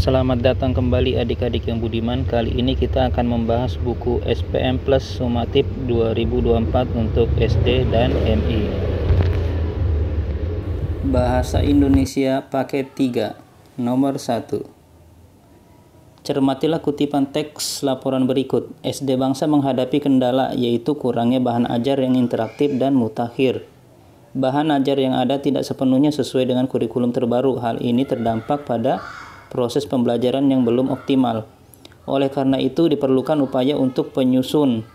Selamat datang kembali adik-adik yang budiman. Kali ini kita akan membahas buku SPM Plus Sumatif 2024 untuk SD dan MI. Bahasa Indonesia paket 3, nomor 1. Cermatilah kutipan teks laporan berikut. SD Bangsa menghadapi kendala yaitu kurangnya bahan ajar yang interaktif dan mutakhir. Bahan ajar yang ada tidak sepenuhnya sesuai dengan kurikulum terbaru. Hal ini terdampak pada proses pembelajaran yang belum optimal. Oleh karena itu diperlukan upaya untuk penyusun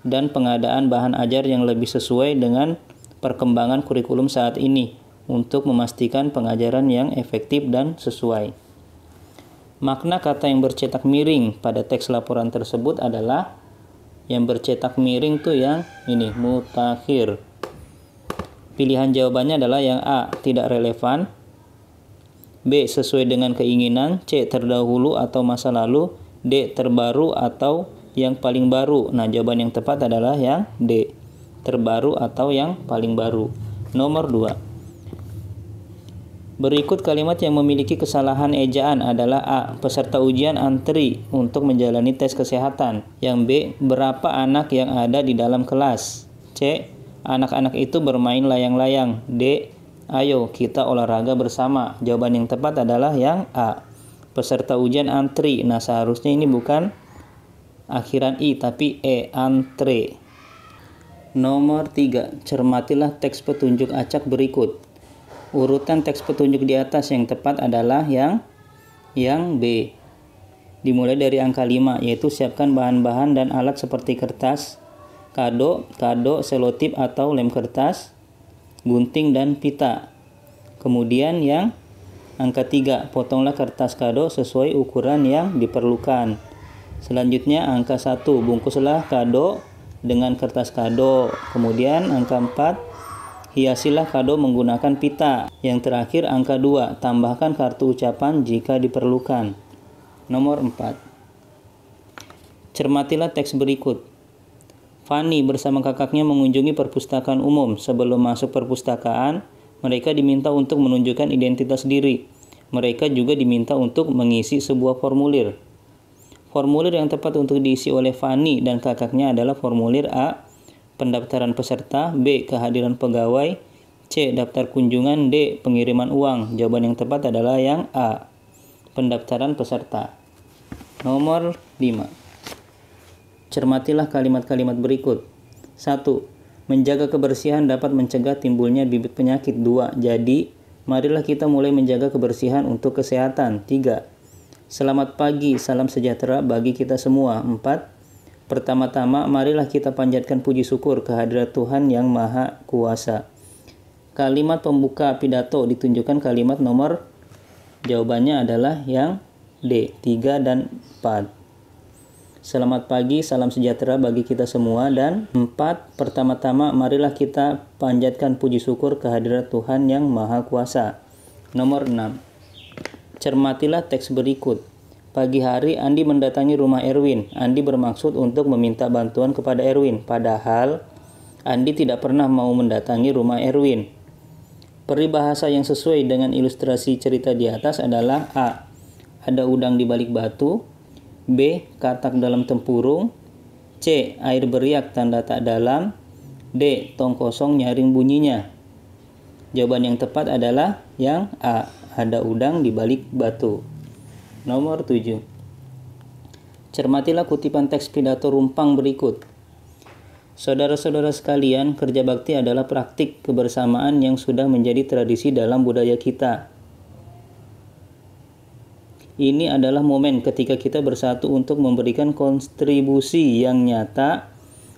dan pengadaan bahan ajar yang lebih sesuai dengan perkembangan kurikulum saat ini untuk memastikan pengajaran yang efektif dan sesuai. Makna kata yang bercetak miring pada teks laporan tersebut adalah yang bercetak miring tuh yang ini, mutakhir. Pilihan jawabannya adalah yang A, tidak relevan, B, sesuai dengan keinginan, C, terdahulu atau masa lalu, D, terbaru atau yang paling baru. Nah, jawaban yang tepat adalah yang D, terbaru atau yang paling baru. Nomor 2. Berikut kalimat yang memiliki kesalahan ejaan adalah A, peserta ujian antri untuk menjalani tes kesehatan. Yang B, berapa anak yang ada di dalam kelas. C, anak-anak itu bermain layang-layang. D, ayo kita olahraga bersama. Jawaban yang tepat adalah yang A, peserta ujian antri. Nah, seharusnya ini bukan akhiran I tapi E, antre. Nomor 3. Cermatilah teks petunjuk acak berikut. Urutan teks petunjuk di atas yang tepat adalah yang B. Dimulai dari angka 5, yaitu siapkan bahan-bahan dan alat seperti kertas, kado, selotip atau lem kertas, gunting dan pita. Kemudian yang angka 3, potonglah kertas kado sesuai ukuran yang diperlukan. Selanjutnya angka 1, bungkuslah kado dengan kertas kado. Kemudian angka 4, hiasilah kado menggunakan pita. Yang terakhir angka 2, tambahkan kartu ucapan jika diperlukan. Nomor 4. Cermatilah teks berikut. Fani bersama kakaknya mengunjungi perpustakaan umum. Sebelum masuk perpustakaan, mereka diminta untuk menunjukkan identitas diri. Mereka juga diminta untuk mengisi sebuah formulir. Formulir yang tepat untuk diisi oleh Fani dan kakaknya adalah formulir A, pendaftaran peserta, B, kehadiran pegawai, C, daftar kunjungan, D, pengiriman uang. Jawaban yang tepat adalah yang A, pendaftaran peserta. Nomor 5. Cermatilah kalimat-kalimat berikut. 1. Menjaga kebersihan dapat mencegah timbulnya bibit penyakit. 2. Jadi, marilah kita mulai menjaga kebersihan untuk kesehatan. 3. Selamat pagi, salam sejahtera bagi kita semua. 4. Pertama-tama, marilah kita panjatkan puji syukur kehadirat Tuhan yang Maha Kuasa. Kalimat pembuka pidato ditunjukkan kalimat nomor. Jawabannya adalah yang D, 3 dan 4. Selamat pagi, salam sejahtera bagi kita semua. Dan 4, pertama-tama marilah kita panjatkan puji syukur kehadirat Tuhan yang Maha Kuasa. Nomor 6. Cermatilah teks berikut. Pagi hari Andi mendatangi rumah Erwin. Andi bermaksud untuk meminta bantuan kepada Erwin. Padahal Andi tidak pernah mau mendatangi rumah Erwin. Peribahasa yang sesuai dengan ilustrasi cerita di atas adalah A, ada udang di balik batu, B, katak dalam tempurung, C, air beriak tanda tak dalam, D, tong kosong nyaring bunyinya. Jawaban yang tepat adalah yang A, ada udang di balik batu. Nomor 7. Cermatilah kutipan teks pidato rumpang berikut. Saudara-saudara sekalian, kerja bakti adalah praktik kebersamaan yang sudah menjadi tradisi dalam budaya kita. Ini adalah momen ketika kita bersatu untuk memberikan kontribusi yang nyata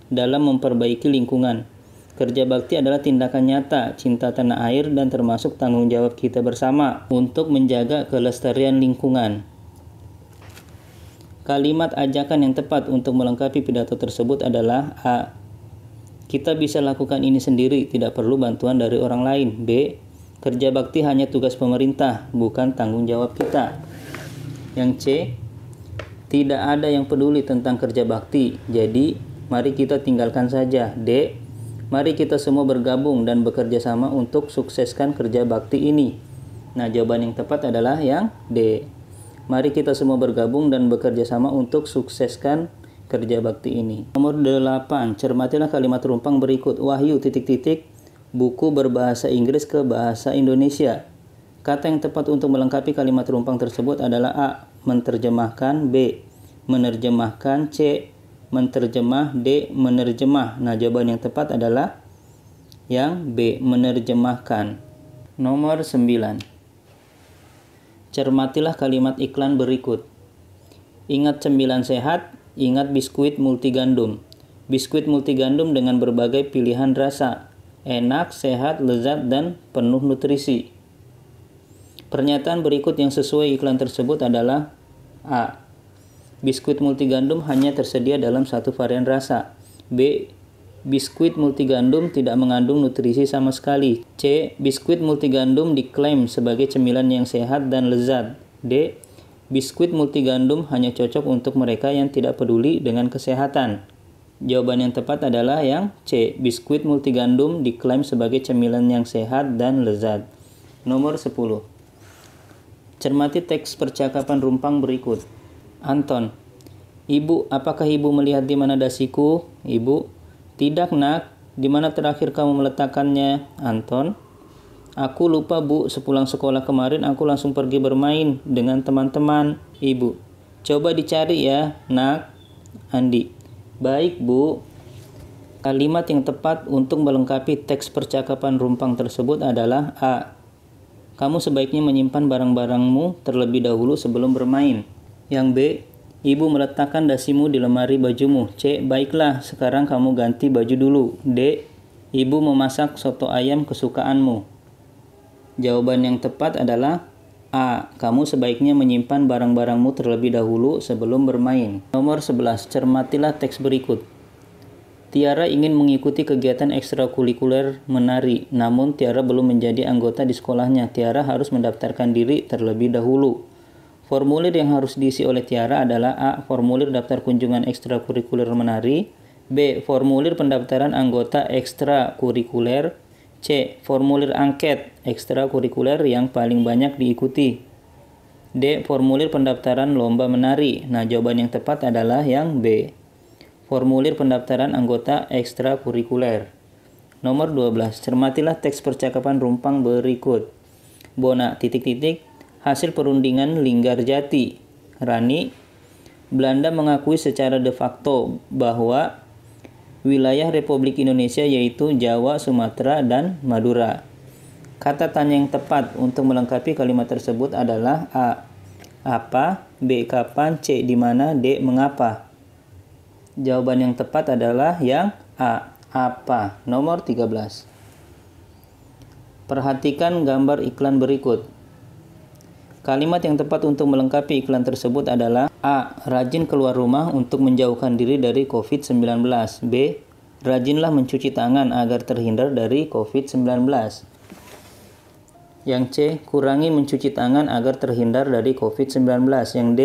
dalam memperbaiki lingkungan. Kerja bakti adalah tindakan nyata, cinta tanah air, dan termasuk tanggung jawab kita bersama untuk menjaga kelestarian lingkungan. Kalimat ajakan yang tepat untuk melengkapi pidato tersebut adalah A, kita bisa lakukan ini sendiri, tidak perlu bantuan dari orang lain. B, kerja bakti hanya tugas pemerintah, bukan tanggung jawab kita. Yang C, tidak ada yang peduli tentang kerja bakti, jadi mari kita tinggalkan saja. D, mari kita semua bergabung dan bekerja sama untuk sukseskan kerja bakti ini. Nah, jawaban yang tepat adalah yang D. Mari kita semua bergabung dan bekerja sama untuk sukseskan kerja bakti ini. Nomor 8, cermatilah kalimat rumpang berikut. Wahyu ... buku berbahasa Inggris ke bahasa Indonesia. Kata yang tepat untuk melengkapi kalimat rumpang tersebut adalah A. Menterjemahkan, B. Menerjemahkan, C. Menterjemah, D. Menerjemah. Nah, jawaban yang tepat adalah yang B. Menerjemahkan. Nomor 9. Cermatilah kalimat iklan berikut. Ingat cemilan sehat, ingat biskuit multigandum. Biskuit multigandum dengan berbagai pilihan rasa. Enak, sehat, lezat, dan penuh nutrisi. Pernyataan berikut yang sesuai iklan tersebut adalah A. Biskuit multigandum hanya tersedia dalam satu varian rasa. B. Biskuit multigandum tidak mengandung nutrisi sama sekali. C. Biskuit multigandum diklaim sebagai cemilan yang sehat dan lezat. D. Biskuit multigandum hanya cocok untuk mereka yang tidak peduli dengan kesehatan. Jawaban yang tepat adalah yang C. Biskuit multigandum diklaim sebagai cemilan yang sehat dan lezat. Nomor 10. Cermati teks percakapan rumpang berikut. Anton. Ibu, apakah ibu melihat di mana dasiku? Ibu. Tidak, nak. Di mana terakhir kamu meletakkannya? Anton. Aku lupa, Bu. Sepulang sekolah kemarin aku langsung pergi bermain dengan teman-teman. Ibu. Coba dicari ya, nak. Andi. Baik, Bu. Kalimat yang tepat untuk melengkapi teks percakapan rumpang tersebut adalah A. Kamu sebaiknya menyimpan barang-barangmu terlebih dahulu sebelum bermain. Yang B. Ibu meletakkan dasimu di lemari bajumu. C. Baiklah, sekarang kamu ganti baju dulu. D. Ibu memasak soto ayam kesukaanmu. Jawaban yang tepat adalah A. Kamu sebaiknya menyimpan barang-barangmu terlebih dahulu sebelum bermain. Nomor 11. Cermatilah teks berikut. Tiara ingin mengikuti kegiatan ekstrakurikuler menari, namun Tiara belum menjadi anggota di sekolahnya. Tiara harus mendaftarkan diri terlebih dahulu. Formulir yang harus diisi oleh Tiara adalah A. Formulir daftar kunjungan ekstrakurikuler menari. B. Formulir pendaftaran anggota ekstrakurikuler. C. Formulir angket ekstrakurikuler yang paling banyak diikuti. D. Formulir pendaftaran lomba menari. Nah, jawaban yang tepat adalah yang B. Formulir pendaftaran anggota ekstrakurikuler. Nomor 12. Cermatilah teks percakapan rumpang berikut. Bona ... hasil perundingan Linggarjati. Rani. Belanda mengakui secara de facto bahwa wilayah Republik Indonesia yaitu Jawa, Sumatera, dan Madura. Kata tanya yang tepat untuk melengkapi kalimat tersebut adalah A. Apa? B. Kapan? C. Di mana? D. Mengapa? Jawaban yang tepat adalah yang A. Apa? Nomor 13. Perhatikan gambar iklan berikut. Kalimat yang tepat untuk melengkapi iklan tersebut adalah A. Rajin keluar rumah untuk menjauhkan diri dari COVID-19. B. Rajinlah mencuci tangan agar terhindar dari COVID-19. Yang C. Kurangi mencuci tangan agar terhindar dari COVID-19. Yang D.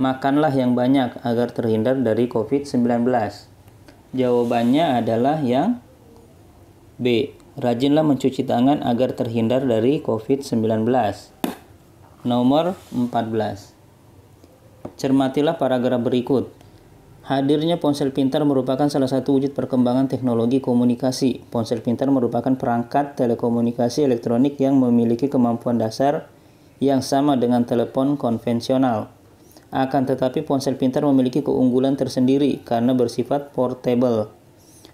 Makanlah yang banyak agar terhindar dari COVID-19. Jawabannya adalah yang B. Rajinlah mencuci tangan agar terhindar dari COVID-19. Nomor 14. Cermatilah paragraf berikut. Hadirnya ponsel pintar merupakan salah satu wujud perkembangan teknologi komunikasi. Ponsel pintar merupakan perangkat telekomunikasi elektronik yang memiliki kemampuan dasar yang sama dengan telepon konvensional. Akan tetapi ponsel pintar memiliki keunggulan tersendiri karena bersifat portable.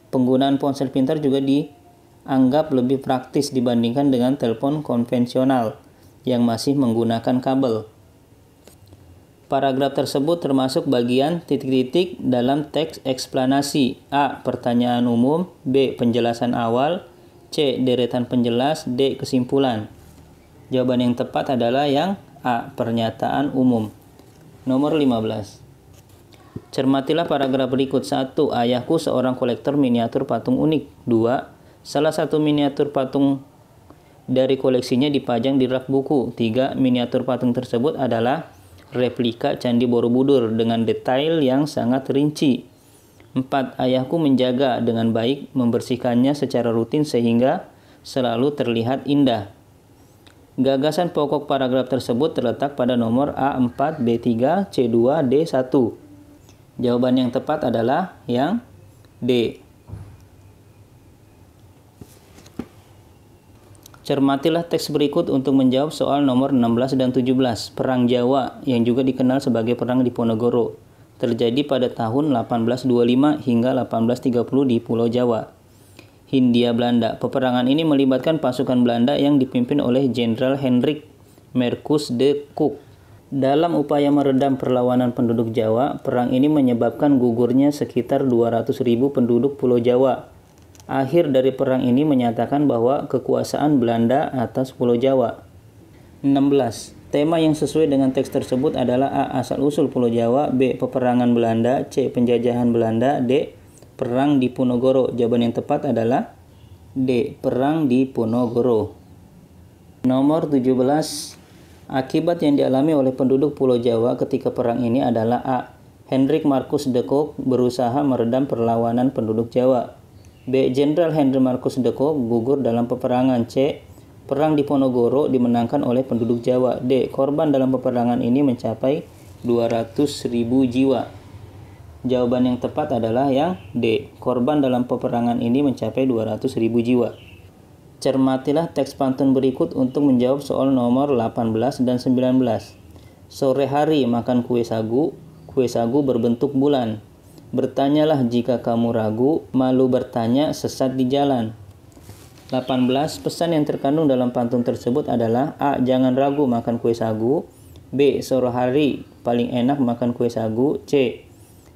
Penggunaan ponsel pintar juga dianggap lebih praktis dibandingkan dengan telepon konvensional yang masih menggunakan kabel. Paragraf tersebut termasuk bagian titik-titik dalam teks eksplanasi. A. Pertanyaan umum. B. Penjelasan awal. C. Deretan penjelas. D. Kesimpulan. Jawaban yang tepat adalah yang A. Pernyataan umum. Nomor 15. Cermatilah paragraf berikut. 1. Ayahku seorang kolektor miniatur patung unik. 2. Salah satu miniatur patung dari koleksinya dipajang di rak buku. 3. Miniatur patung tersebut adalah replika Candi Borobudur dengan detail yang sangat rinci. 4. Ayahku menjaga dengan baik, membersihkannya secara rutin sehingga selalu terlihat indah. Gagasan pokok paragraf tersebut terletak pada nomor A4, B3, C2, D1. Jawaban yang tepat adalah yang D. Cermatilah teks berikut untuk menjawab soal nomor 16 dan 17. Perang Jawa, yang juga dikenal sebagai Perang Diponegoro, terjadi pada tahun 1825 hingga 1830 di Pulau Jawa, Hindia Belanda. Peperangan ini melibatkan pasukan Belanda yang dipimpin oleh Jenderal Hendrik Marcus de Cook. Dalam upaya meredam perlawanan penduduk Jawa, perang ini menyebabkan gugurnya sekitar 200.000 penduduk Pulau Jawa. Akhir dari perang ini menyatakan bahwa kekuasaan Belanda atas Pulau Jawa. 16. Tema yang sesuai dengan teks tersebut adalah A. Asal-usul Pulau Jawa, B. Peperangan Belanda, C. Penjajahan Belanda, D. Perang Diponegoro. Jawaban yang tepat adalah D. Perang Diponegoro. Nomor 17. Akibat yang dialami oleh penduduk Pulau Jawa ketika perang ini adalah A. Hendrik Marcus de Cook berusaha meredam perlawanan penduduk Jawa. B. Jenderal Hendrik Marcus de Cook gugur dalam peperangan. C. Perang Diponegoro dimenangkan oleh penduduk Jawa. D. Korban dalam peperangan ini mencapai 200.000 jiwa. Jawaban yang tepat adalah yang D. Korban dalam peperangan ini mencapai 200.000 jiwa. Cermatilah teks pantun berikut untuk menjawab soal nomor 18 dan 19. Sore hari makan kue sagu berbentuk bulan. Bertanyalah jika kamu ragu, malu bertanya sesat di jalan. 18. Pesan yang terkandung dalam pantun tersebut adalah A. Jangan ragu makan kue sagu. B. Sore hari paling enak makan kue sagu. C.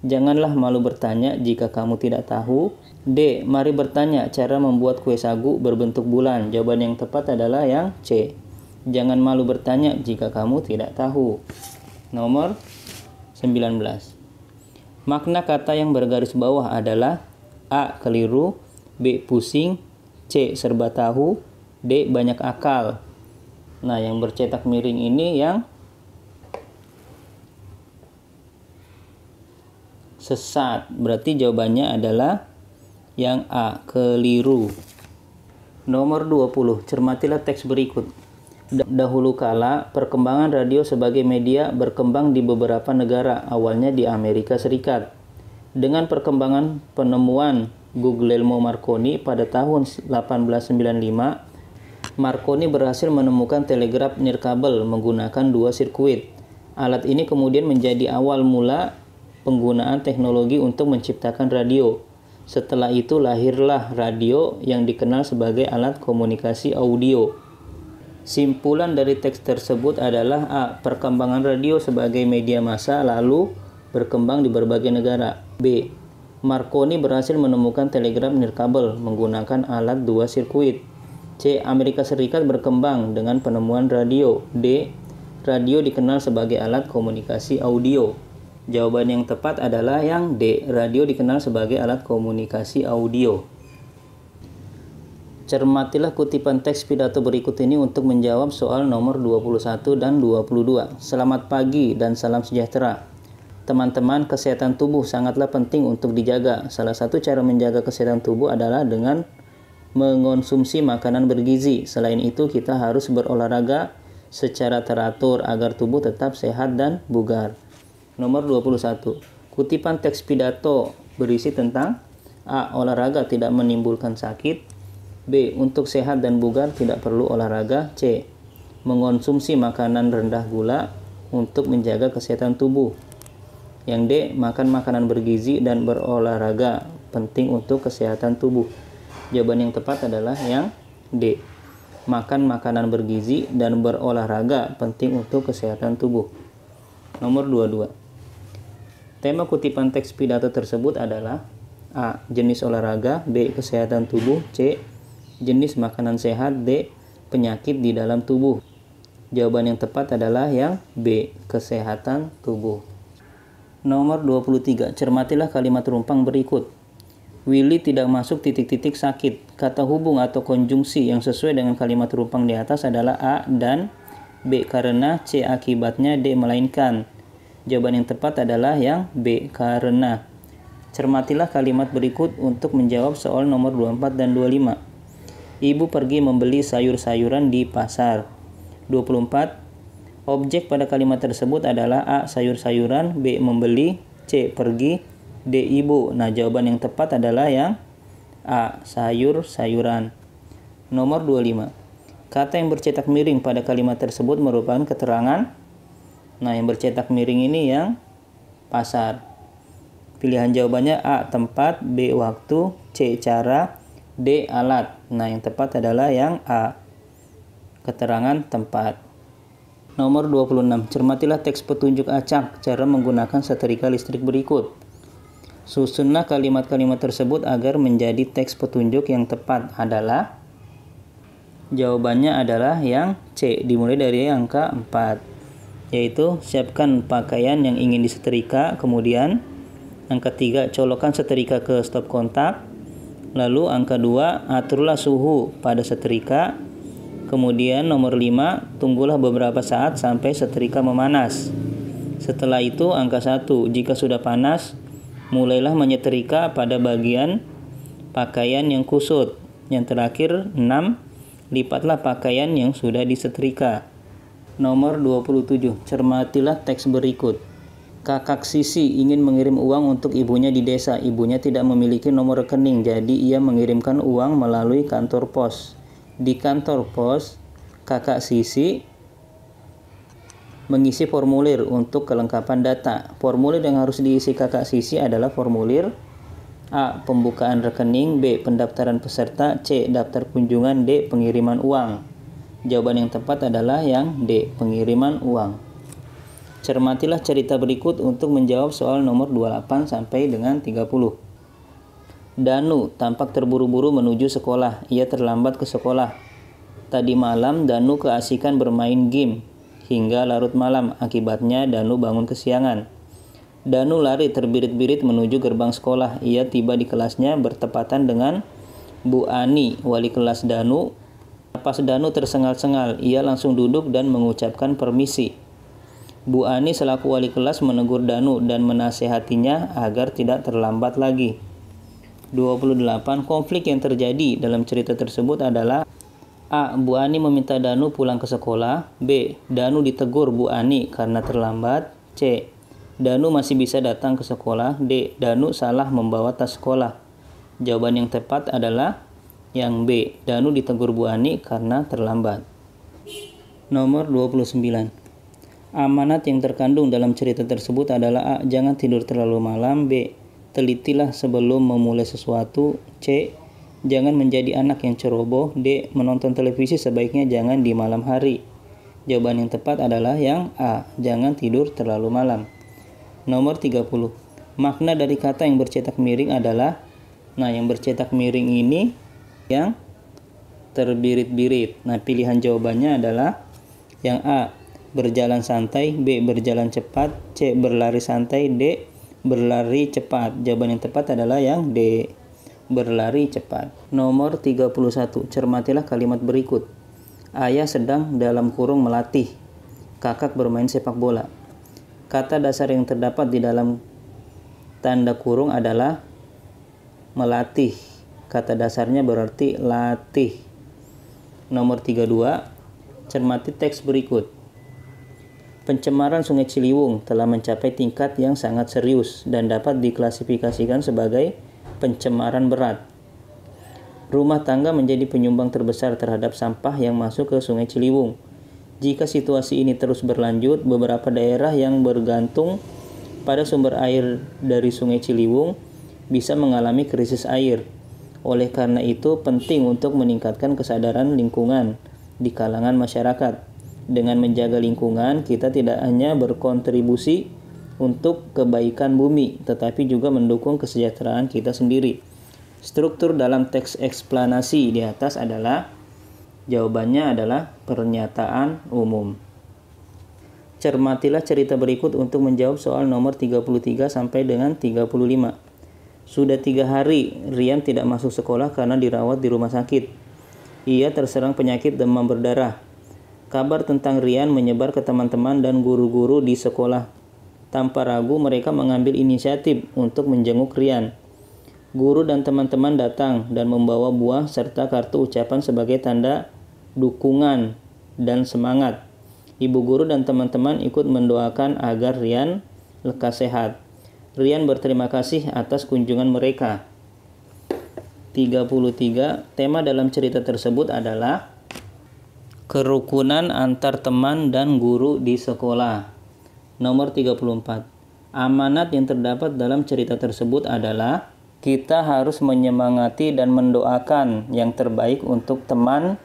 Janganlah malu bertanya jika kamu tidak tahu. D. Mari bertanya cara membuat kue sagu berbentuk bulan. Jawaban yang tepat adalah yang C. Jangan malu bertanya jika kamu tidak tahu. Nomor 19. Makna kata yang bergaris bawah adalah A. Keliru, B. Pusing, C. Serba tahu, D. Banyak akal. Nah, yang bercetak miring ini yang sesat. Berarti jawabannya adalah yang A. Keliru. Nomor 20. Cermatilah teks berikut. Dahulu kala, perkembangan radio sebagai media berkembang di beberapa negara, awalnya di Amerika Serikat. Dengan perkembangan penemuan Guglielmo Marconi pada tahun 1895, Marconi berhasil menemukan telegraf nirkabel menggunakan 2 sirkuit. Alat ini kemudian menjadi awal mula penggunaan teknologi untuk menciptakan radio. Setelah itu lahirlah radio yang dikenal sebagai alat komunikasi audio. Simpulan dari teks tersebut adalah A. Perkembangan radio sebagai media massa lalu berkembang di berbagai negara. B. Marconi berhasil menemukan telegraf nirkabel menggunakan alat 2 sirkuit. C. Amerika Serikat berkembang dengan penemuan radio. D. Radio dikenal sebagai alat komunikasi audio. Jawaban yang tepat adalah yang D. Radio dikenal sebagai alat komunikasi audio. Cermatilah kutipan teks pidato berikut ini untuk menjawab soal nomor 21 dan 22. Selamat pagi dan salam sejahtera. Teman-teman, kesehatan tubuh sangatlah penting untuk dijaga. Salah satu cara menjaga kesehatan tubuh adalah dengan mengonsumsi makanan bergizi. Selain itu, kita harus berolahraga secara teratur agar tubuh tetap sehat dan bugar. Nomor 21. Kutipan teks pidato berisi tentang A. Olahraga tidak menimbulkan sakit. B. Untuk sehat dan bugar tidak perlu olahraga. C. Mengonsumsi makanan rendah gula untuk menjaga kesehatan tubuh. Yang D. Makan makanan bergizi dan berolahraga penting untuk kesehatan tubuh. Jawaban yang tepat adalah yang D. Makan makanan bergizi dan berolahraga penting untuk kesehatan tubuh. Nomor 22. Tema kutipan teks pidato tersebut adalah A. Jenis olahraga, B. Kesehatan tubuh, C. Jenis makanan sehat, D. Penyakit di dalam tubuh. Jawaban yang tepat adalah yang B. Kesehatan tubuh. Nomor 23. Cermatilah kalimat rumpang berikut. Willy tidak masuk titik-titik sakit. Kata hubung atau konjungsi yang sesuai dengan kalimat rumpang di atas adalah A dan B karena, C akibatnya, D melainkan. Jawaban yang tepat adalah yang B karena. Cermatilah kalimat berikut untuk menjawab soal nomor 24 dan 25. Ibu pergi membeli sayur-sayuran di pasar. 24. Objek pada kalimat tersebut adalah A. Sayur-sayuran, B. Membeli, C. Pergi, D. Ibu. Nah, jawaban yang tepat adalah yang A. Sayur-sayuran. Nomor 25. Kata yang bercetak miring pada kalimat tersebut merupakan keterangan. Nah, yang bercetak miring ini yang pasar. Pilihan jawabannya A. Tempat, B. Waktu, C. Cara, D. Alat. Nah, yang tepat adalah yang A. Keterangan tempat. Nomor 26. Cermatilah teks petunjuk acak cara menggunakan setrika listrik berikut. Susunlah kalimat-kalimat tersebut agar menjadi teks petunjuk yang tepat adalah. Jawabannya adalah yang C, dimulai dari angka 4, yaitu siapkan pakaian yang ingin disetrika, kemudian angka 3, colokkan setrika ke stop kontak, lalu angka 2, aturlah suhu pada setrika, kemudian nomor 5, tunggulah beberapa saat sampai setrika memanas. Setelah itu angka 1, jika sudah panas, mulailah menyetrika pada bagian pakaian yang kusut. Yang terakhir 6, lipatlah pakaian yang sudah disetrika. Nomor 27. Cermatilah teks berikut. Kakak Sisi ingin mengirim uang untuk ibunya di desa. Ibunya tidak memiliki nomor rekening, jadi ia mengirimkan uang melalui kantor pos. Di kantor pos, kakak Sisi mengisi formulir untuk kelengkapan data. Formulir yang harus diisi kakak Sisi adalah formulir A. Pembukaan rekening, B. Pendaftaran peserta, C. Daftar kunjungan, D. Pengiriman uang. Jawaban yang tepat adalah yang D. Pengiriman uang. Cermatilah cerita berikut untuk menjawab soal nomor 28 sampai dengan 30. Danu tampak terburu-buru menuju sekolah. Ia terlambat ke sekolah. Tadi malam Danu keasikan bermain game hingga larut malam. Akibatnya Danu bangun kesiangan. Danu lari terbirit-birit menuju gerbang sekolah. Ia tiba di kelasnya bertepatan dengan Bu Ani, wali kelas Danu. Napas Danu tersengal-sengal. Ia langsung duduk dan mengucapkan permisi. Bu Ani selaku wali kelas menegur Danu dan menasehatinya agar tidak terlambat lagi. 28. Konflik yang terjadi dalam cerita tersebut adalah A. Bu Ani meminta Danu pulang ke sekolah. B. Danu ditegur Bu Ani karena terlambat. C. Danu masih bisa datang ke sekolah. D. Danu salah membawa tas sekolah. Jawaban yang tepat adalah yang B. Danu ditegur Bu Ani karena terlambat. Nomor 29. Amanat yang terkandung dalam cerita tersebut adalah A. Jangan tidur terlalu malam. B. Telitilah sebelum memulai sesuatu. C. Jangan menjadi anak yang ceroboh. D. Menonton televisi sebaiknya jangan di malam hari. Jawaban yang tepat adalah yang A. Jangan tidur terlalu malam. Nomor 30. Makna dari kata yang bercetak miring adalah, nah, yang bercetak miring ini yang terbirit-birit. Nah, pilihan jawabannya adalah yang A. Berjalan santai, B. Berjalan cepat, C. Berlari santai, D. Berlari cepat. Jawaban yang tepat adalah yang D. Berlari cepat. Nomor 31. Cermatilah kalimat berikut. Ayah sedang dalam kurung melatih. Kakak bermain sepak bola. Kata dasar yang terdapat di dalam tanda kurung adalah melatih. Kata dasarnya berarti latih. Nomor 32. Cermati teks berikut. Pencemaran Sungai Ciliwung telah mencapai tingkat yang sangat serius dan dapat diklasifikasikan sebagai pencemaran berat. Rumah tangga menjadi penyumbang terbesar terhadap sampah yang masuk ke Sungai Ciliwung. Jika situasi ini terus berlanjut, beberapa daerah yang bergantung pada sumber air dari Sungai Ciliwung bisa mengalami krisis air. Oleh karena itu, penting untuk meningkatkan kesadaran lingkungan di kalangan masyarakat. Dengan menjaga lingkungan, kita tidak hanya berkontribusi untuk kebaikan bumi, tetapi juga mendukung kesejahteraan kita sendiri. Struktur dalam teks eksplanasi di atas adalah jawabannya adalah pernyataan umum. Cermatilah cerita berikut untuk menjawab soal nomor 33 sampai dengan 35. Sudah 3 hari Rian tidak masuk sekolah karena dirawat di rumah sakit. Ia terserang penyakit demam berdarah. Kabar tentang Rian menyebar ke teman-teman dan guru-guru di sekolah. Tanpa ragu mereka mengambil inisiatif untuk menjenguk Rian. Guru dan teman-teman datang dan membawa buah serta kartu ucapan sebagai tanda dukungan dan semangat. Ibu guru dan teman-teman ikut mendoakan agar Rian lekas sehat. Rian berterima kasih atas kunjungan mereka. 33. Tema dalam cerita tersebut adalah kerukunan antar teman dan guru di sekolah. Nomor 34. Amanat yang terdapat dalam cerita tersebut adalah kita harus menyemangati dan mendoakan yang terbaik untuk teman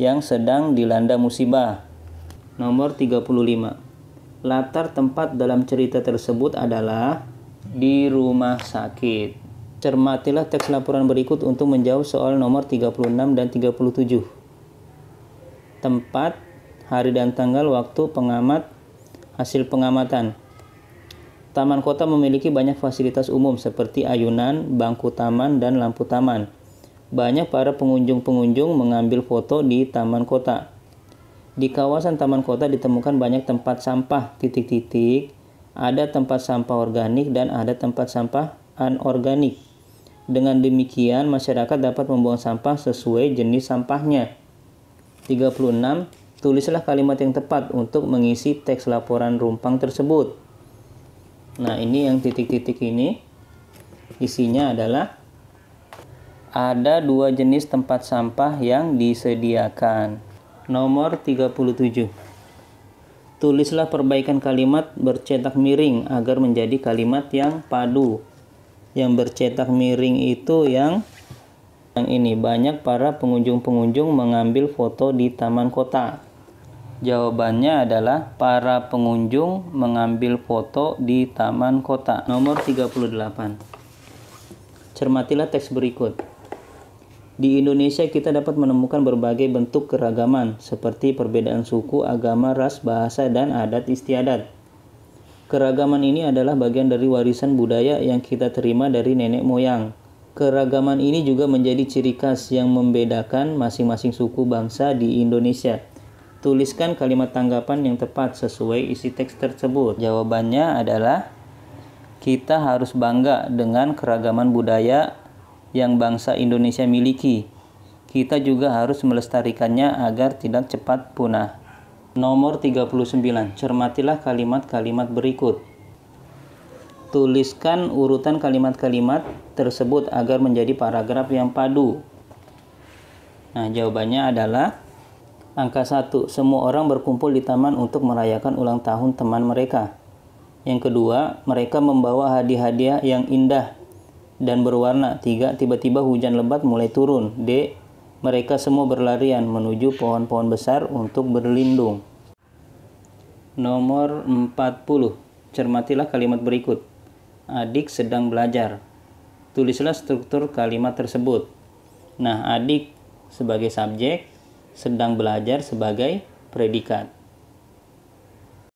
yang sedang dilanda musibah. Nomor 35. Latar tempat dalam cerita tersebut adalah di rumah sakit. Cermatilah teks laporan berikut untuk menjawab soal nomor 36 dan 37. Tempat, hari dan tanggal, waktu, pengamat, hasil pengamatan. Taman kota memiliki banyak fasilitas umum seperti ayunan, bangku taman, dan lampu taman. Banyak para pengunjung-pengunjung mengambil foto di taman kota. Di kawasan taman kota ditemukan banyak tempat sampah, ada tempat sampah organik dan ada tempat sampah anorganik. Dengan demikian, masyarakat dapat membuang sampah sesuai jenis sampahnya. 36. Tulislah kalimat yang tepat untuk mengisi teks laporan rumpang tersebut. Nah, ini yang titik-titik ini isinya adalah ada 2 jenis tempat sampah yang disediakan. Nomor 37. Tulislah perbaikan kalimat bercetak miring agar menjadi kalimat yang padu. Yang bercetak miring itu yang ini, banyak para pengunjung-pengunjung mengambil foto di taman kota. Jawabannya adalah para pengunjung mengambil foto di taman kota. Nomor 38. Cermatilah teks berikut. Di Indonesia kita dapat menemukan berbagai bentuk keragaman seperti perbedaan suku, agama, ras, bahasa, dan adat istiadat. Keragaman ini adalah bagian dari warisan budaya yang kita terima dari nenek moyang. Keragaman ini juga menjadi ciri khas yang membedakan masing-masing suku bangsa di Indonesia. Tuliskan kalimat tanggapan yang tepat sesuai isi teks tersebut. Jawabannya adalah kita harus bangga dengan keragaman budaya yang bangsa Indonesia miliki. Kita juga harus melestarikannya agar tidak cepat punah. Nomor 39. Cermatilah kalimat-kalimat berikut. Tuliskan urutan kalimat-kalimat tersebut agar menjadi paragraf yang padu. Nah, jawabannya adalah angka 1. Semua orang berkumpul di taman untuk merayakan ulang tahun teman mereka. Yang kedua, mereka membawa hadiah-hadiah yang indah dan berwarna. 3. Tiba-tiba hujan lebat mulai turun. D. Mereka semua berlarian menuju pohon-pohon besar untuk berlindung. Nomor 40. Cermatilah kalimat berikut. Adik sedang belajar. Tulislah struktur kalimat tersebut. Nah, adik sebagai subjek, sedang belajar sebagai predikat.